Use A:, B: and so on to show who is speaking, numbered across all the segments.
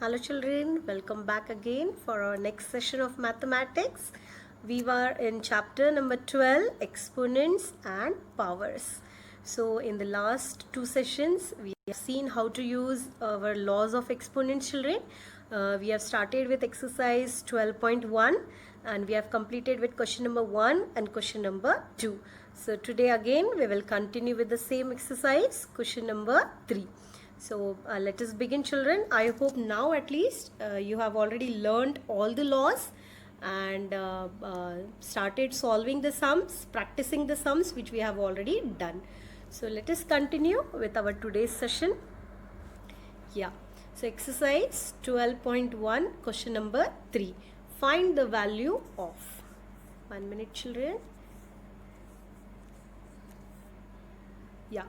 A: Hello children, welcome back again for our next session of mathematics. We were in chapter number 12, exponents and powers. So in the last two sessions, we have seen how to use our laws of exponents, children. We have started with exercise 12.1 and we have completed with question number 1 and question number 2. So today again we will continue with the same exercise, question number 3. So let us begin, children. I hope now at least you have already learned all the laws and started solving the sums, practicing the sums which we have already done. So let us continue with our today's session. Yeah. So exercise 12.1, question number 3. Find the value of. 1 minute, children. Yeah.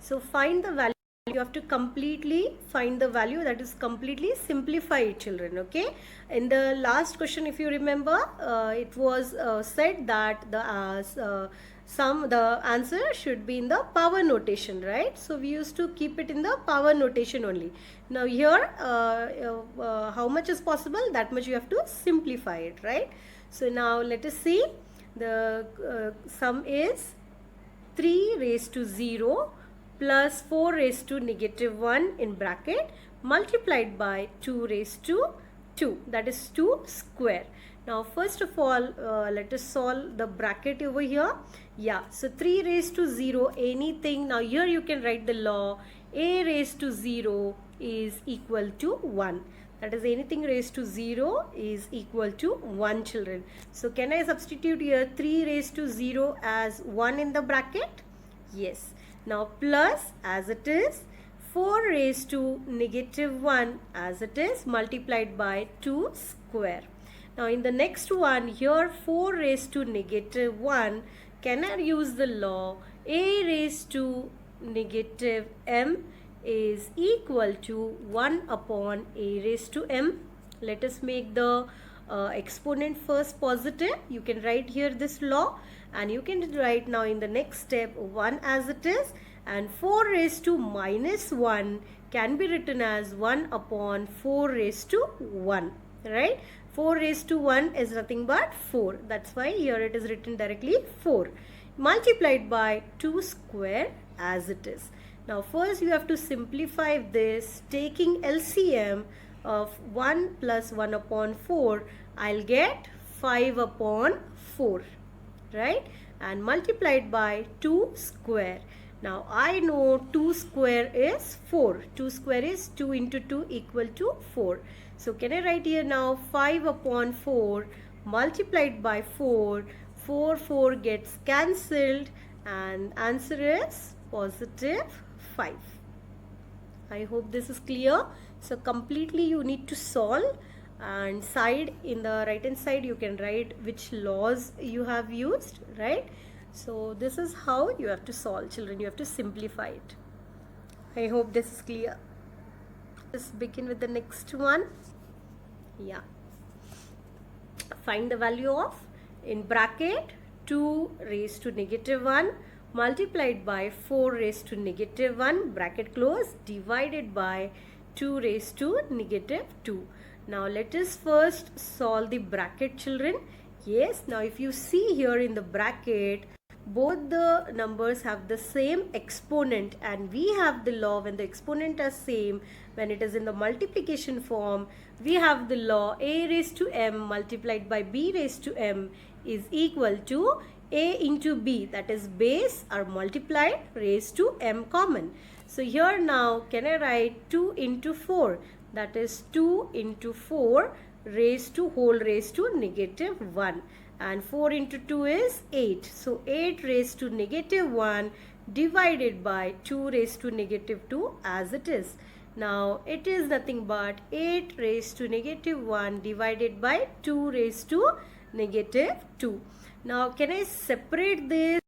A: So find the value. You have to completely find the value, that is completely simplify it, children. Okay, in the last question, if you remember, it was said that the answer should be in the power notation, right? So we used to keep it in the power notation only. Now here how much is possible, that much you have to simplify it, right? So now let us see. The sum is 3 raised to 0 plus 4 raised to negative 1 in bracket multiplied by 2 raised to 2, that is 2 square. Now first of all let us solve the bracket over here. Yeah, so 3 raised to 0, anything. Now here you can write the law, a raised to 0 is equal to 1. That is, anything raised to 0 is equal to 1, children. So can I substitute here 3 raised to 0 as 1 in the bracket? Yes. Now plus as it is, 4 raised to negative 1 as it is, multiplied by 2 square. Now in the next one, here 4 raised to negative 1, can I use the law a raised to negative m is equal to 1 upon a raised to m. Let us make the exponent first positive. You can write here this law, and you can write now in the next step 1 as it is, and 4 raised to minus 1 can be written as 1 upon 4 raised to 1, right? 4 raised to 1 is nothing but 4. That's why here it is written directly 4 multiplied by 2 square as it is. Now first you have to simplify this, taking LCM of 1 plus 1 upon 4, I'll get 5 upon 4, right? And multiplied by 2 square. Now I know 2 square is 4. 2 square is 2 into 2 equal to 4. So can I write here now 5 upon 4 multiplied by 4. 4 gets cancelled and answer is positive 5. I hope this is clear. So completely you need to solve, and side, in the right hand side, you can write which laws you have used, right? So this is how you have to solve, children. You have to simplify it. I hope this is clear. Let's begin with the next one. Yeah. Find the value of, in bracket, 2 raised to negative 1 multiplied by 4 raised to negative 1, bracket close, divided by 2 raised to negative 2. Now let us first solve the bracket, children. Yes, now if you see here in the bracket, both the numbers have the same exponent, and we have the law when the exponent are same, when it is in the multiplication form, we have the law a raised to m multiplied by b raised to m is equal to a into b, that is base are multiplied, raised to m common. So here now can I write 2 into 4, that is 2 into 4 raised to whole raised to negative 1, and 4 into 2 is 8. So 8 raised to negative 1 divided by 2 raised to negative 2 as it is. Now it is nothing but 8 raised to negative 1 divided by 2 raised to negative 2. Now can I separate this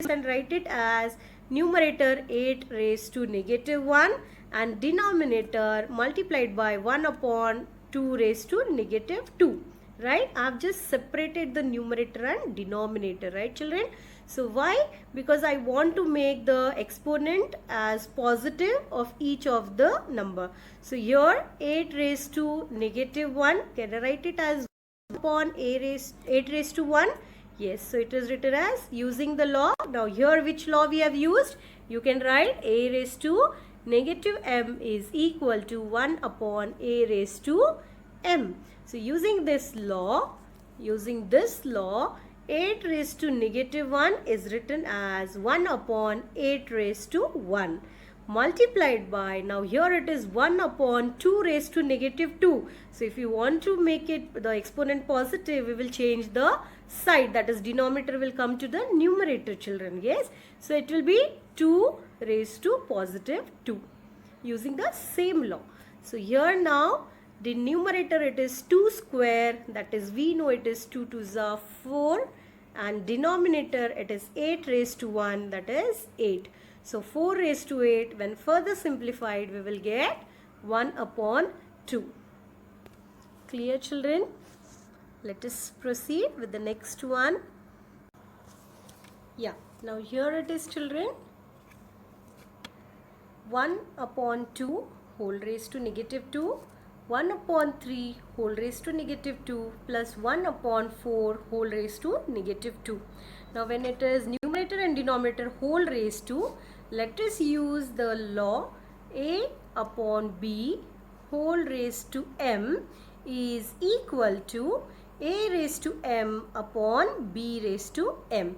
A: and write it as numerator 8 raised to negative 1 and denominator multiplied by 1 upon 2 raised to negative 2, right? I have just separated the numerator and denominator, right, children? So why? Because I want to make the exponent as positive of each of the number. So here 8 raised to negative 1, can I write it as upon 8 raised to 1? Yes, so it is written as using the law. Now here which law we have used? You can write a raised to negative m is equal to 1 upon a raised to m. So using this law, 8 raised to negative 1 is written as 1 upon 8 raised to 1 multiplied by, now here it is 1 upon 2 raised to negative 2. So if you want to make it the exponent positive, we will change the side, that is denominator will come to the numerator, children. Yes, so it will be 2 raised to positive 2 using the same law. So here now the numerator it is 2 square, that is we know it is 2 2s are 4, and denominator it is 8 raised to 1, that is 8. So 4 raised to 8, when further simplified, we will get 1 upon 2. Clear, children? Let us proceed with the next one. Yeah, now here it is, children. 1 upon 2 whole raised to negative 2. 1 upon 3 whole raised to negative 2 plus 1 upon 4 whole raised to negative 2. Now when it is numerator and denominator whole raised to, let us use the law a upon b whole raised to m is equal to a raised to m upon b raised to m.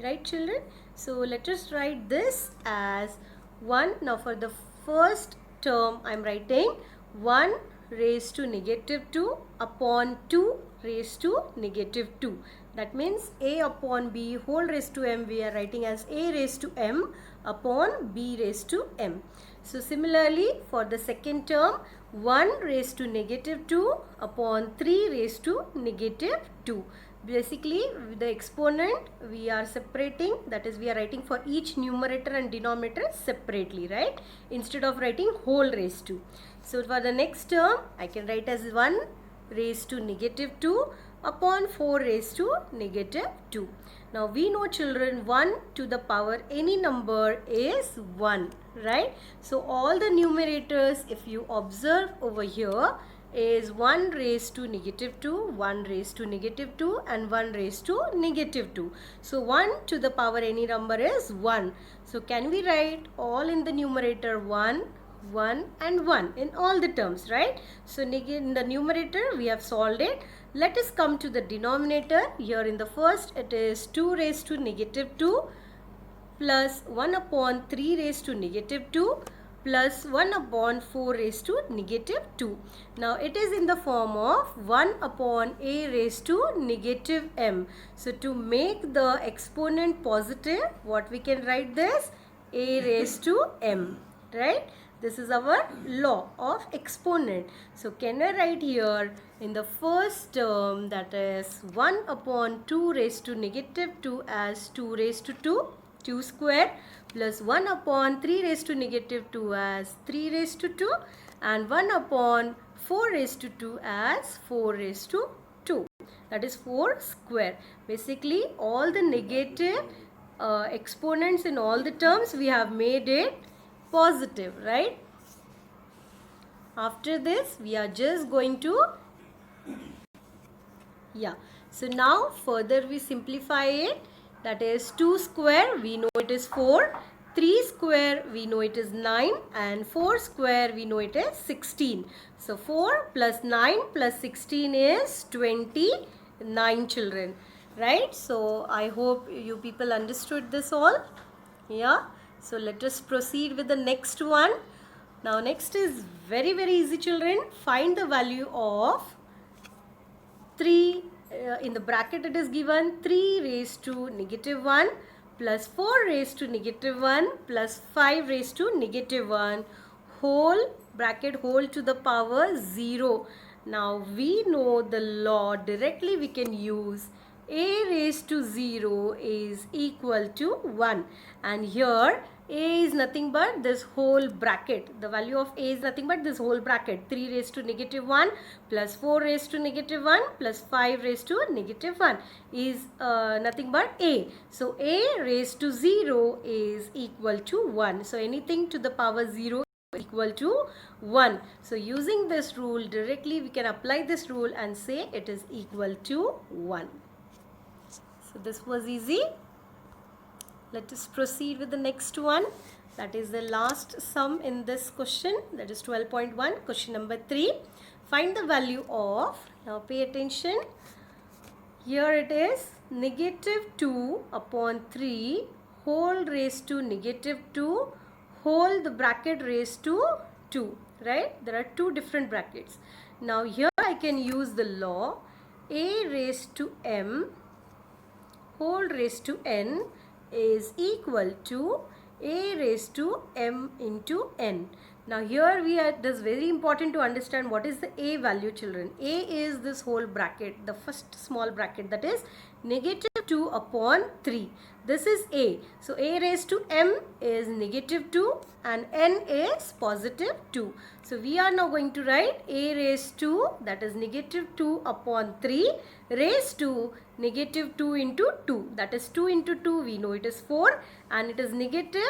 A: Right, children? So let us write this as 1. Now for the first term I am writing 1 raised to negative 2 upon 2 raised to negative 2. That means a upon b whole raised to m we are writing as a raised to m upon b raised to m. So similarly for the second term 1 raised to negative 2 upon 3 raised to negative 2. Basically the exponent we are separating, that is we are writing for each numerator and denominator separately, right, instead of writing whole raised to. So for the next term I can write as 1 raised to negative 2 upon 4 raised to negative 2. Now we know, children, 1 to the power any number is 1, right? So all the numerators, if you observe over here, is 1 raised to negative 2, 1 raised to negative 2 and 1 raised to negative 2. So 1 to the power any number is 1. So can we write all in the numerator 1, 1 and 1 in all the terms, right? So in the numerator we have solved it. Let us come to the denominator. Here in the first it is 2 raised to negative 2 plus 1 upon 3 raised to negative 2 plus 1 upon 4 raised to negative 2. Now it is in the form of 1 upon a raised to negative m. So to make the exponent positive, what we can write this? A raised to m, right? This is our law of exponent. So can I write here in the first term, that is 1 upon 2 raised to negative 2 as 2 raised to 2, 2 square, plus 1 upon 3 raised to negative 2 as 3 raised to 2 and 1 upon 4 raised to 2 as 4 raised to 2. That is 4 square. Basically all the negative exponents in all the terms we have made it positive, right? After this we are just going to, so now further we simplify it. That is 2 square we know it is 4, 3 square we know it is 9 and 4 square we know it is 16. So 4 plus 9 plus 16 is 29, children, right? So I hope you people understood this all. Yeah. So let us proceed with the next one. Now next is very easy, children. Find the value of 3, in the bracket it is given 3 raised to negative 1 plus 4 raised to negative 1 plus 5 raised to negative 1 whole bracket whole to the power 0. Now we know the law, directly we can use a raised to 0 is equal to 1, and here A is nothing but this whole bracket. The value of A is nothing but this whole bracket. 3 raised to negative 1 plus 4 raised to negative 1 plus 5 raised to negative 1 is nothing but A. So A raised to 0 is equal to 1. So anything to the power 0 is equal to 1. So using this rule directly we can apply this rule and say it is equal to 1. So this was easy. Let us proceed with the next one. That is the last sum in this question. That is 12.1. Question number 3. Find the value of, now pay attention. Here it is negative 2 upon 3 whole raised to negative 2 whole the bracket raised to 2. Right? There are two different brackets. Now here I can use the law a raised to m whole raised to n is equal to a raised to m into n. Now here it is very important to understand what is the a value, children. A is this whole bracket, the first small bracket, that is negative 2 upon 3. This is a. So a raised to m is negative 2 and n is positive 2. So we are now going to write a raised to, that is negative 2 upon 3 raised to negative 2 into 2, that is 2 into 2 we know it is 4 and it is negative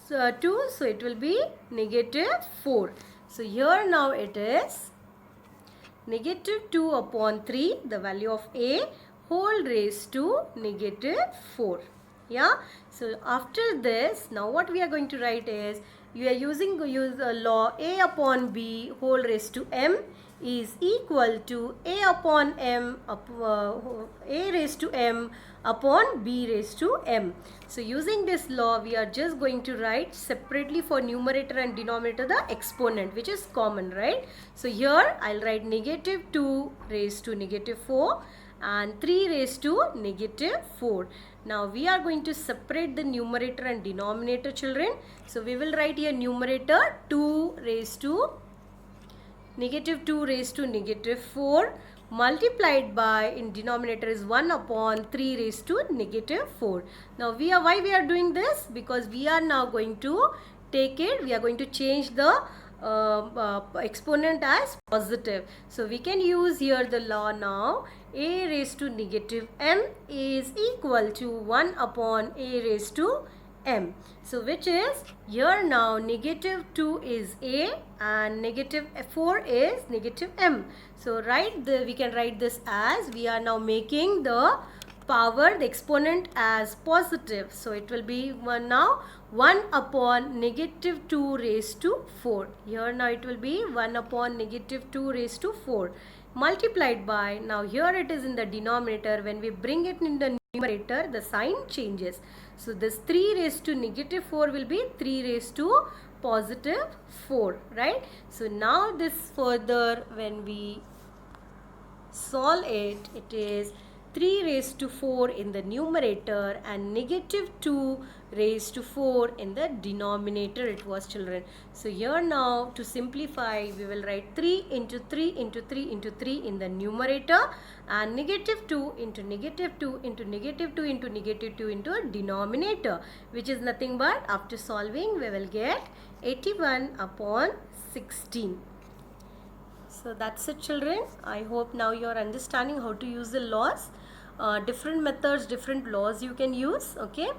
A: 2, so it will be negative 4. So here now it is negative 2 upon 3, the value of a whole raised to negative 4. Yeah, so after this now what we are going to write is, you are use the law a upon b whole raised to m is equal to a upon m a raised to m upon b raised to m. So using this law we are just going to write separately for numerator and denominator the exponent, which is common, right? So here I'll write negative 2 raised to negative 4 and 3 raised to negative 4. Now we are going to separate the numerator and denominator, children. So we will write here numerator 2 raised to negative 2 raised to negative 4 multiplied by, in denominator is 1 upon 3 raised to negative 4. Now why we are doing this? Because we are now going to take it, we are going to change the exponent as positive. So we can use here the law now, a raised to negative m is equal to 1 upon a raised to m. So which is, here now negative 2 is a and negative 4 is negative m. So we can write this as, we are now making the power, the exponent as positive. So it will be now 1 upon negative 2 raised to 4. Here now it will be 1 upon negative 2 raised to 4 multiplied by, now here it is in the denominator, when we bring it in the numerator the sign changes. So this 3 raised to negative 4 will be 3 raised to positive 4, right? So now this further when we solve it, it is 3 raised to 4 in the numerator and negative 2 raised to 4 in the denominator it was, children. So here now to simplify we will write 3 into 3 into 3 into 3 in the numerator and negative 2 into negative 2 into negative 2 into negative 2 into a denominator, which is nothing but, after solving we will get 81 upon 16. So that's it, children. I hope now you are understanding how to use the laws. Different methods, different laws you can use. Okay.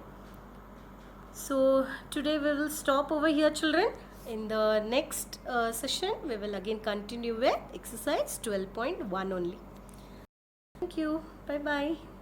A: So today we will stop over here, children. In the next session we will again continue with exercise 12.1 only. Thank you. Bye bye.